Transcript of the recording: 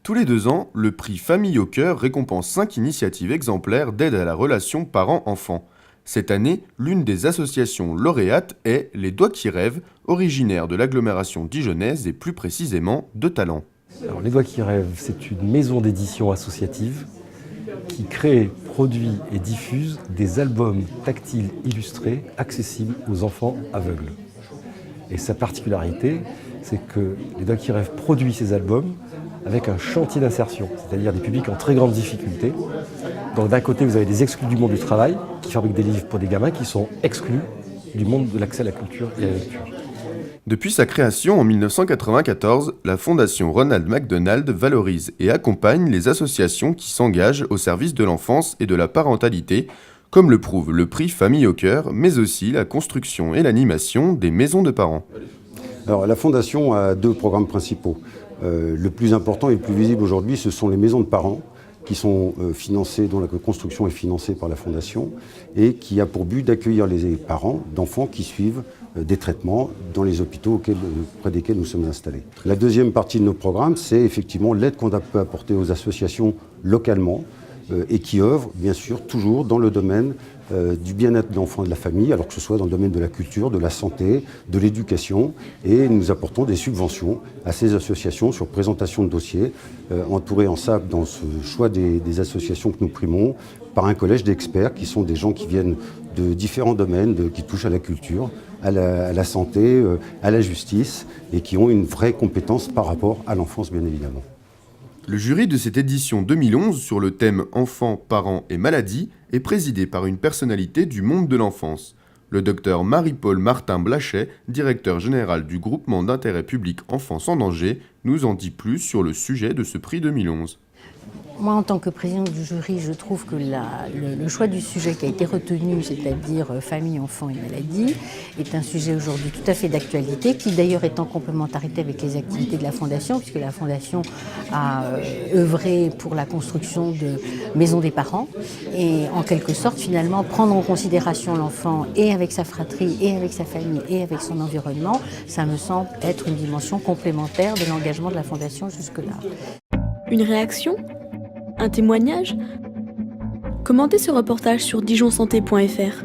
Tous les 2 ans, le prix Famille au cœur récompense 5 initiatives exemplaires d'aide à la relation parents-enfants. Cette année, l'une des associations lauréates est Les Doigts qui rêvent, originaire de l'agglomération dijonnaise et plus précisément de Talent. Alors, Les Doigts qui rêvent, c'est une maison d'édition associative qui crée, produit et diffuse des albums tactiles illustrés accessibles aux enfants aveugles. Et sa particularité, c'est que Les Doigts qui rêvent produit ces albums avec un chantier d'insertion, c'est-à-dire des publics en très grande difficulté. Donc d'un côté, vous avez des exclus du monde du travail qui fabriquent des livres pour des gamins qui sont exclus du monde de l'accès à la culture et à la lecture. Depuis sa création en 1994, la Fondation Ronald McDonald valorise et accompagne les associations qui s'engagent au service de l'enfance et de la parentalité, comme le prouve le prix Famille au cœur, mais aussi la construction et l'animation des maisons de parents. Alors, la Fondation a 2 programmes principaux. Le plus important et le plus visible aujourd'hui, ce sont les maisons de parents qui sont financées, dont la construction est financée par la Fondation et qui a pour but d'accueillir les parents d'enfants qui suivent des traitements dans les hôpitaux près desquels nous sommes installés. La deuxième partie de nos programmes, c'est effectivement l'aide qu'on peut apporter aux associations localement et qui œuvrent bien sûr toujours dans le domaine du bien-être de l'enfant et de la famille, alors que ce soit dans le domaine de la culture, de la santé, de l'éducation, et nous apportons des subventions à ces associations sur présentation de dossiers, entourés en ça dans ce choix des associations que nous primons par un collège d'experts qui sont des gens qui viennent de différents domaines, qui touchent à la culture, à la santé, à la justice, et qui ont une vraie compétence par rapport à l'enfance bien évidemment. Le jury de cette édition 2011 sur le thème Enfants, parents et maladies est présidé par une personnalité du monde de l'enfance. Le docteur Marie-Paul Martin-Blachet, directeur général du groupement d'intérêt public Enfance en danger, nous en dit plus sur le sujet de ce prix 2011. Moi, en tant que présidente du jury, je trouve que le choix du sujet qui a été retenu, c'est-à-dire famille, enfants et maladies, est un sujet aujourd'hui tout à fait d'actualité, qui d'ailleurs est en complémentarité avec les activités de la Fondation, puisque la Fondation a œuvré pour la construction de maisons des parents, et en quelque sorte, finalement, prendre en considération l'enfant et avec sa fratrie, et avec sa famille, et avec son environnement, ça me semble être une dimension complémentaire de l'engagement de la Fondation jusque-là. Une réaction ? Un témoignage ? Commentez ce reportage sur dijonsanté.fr.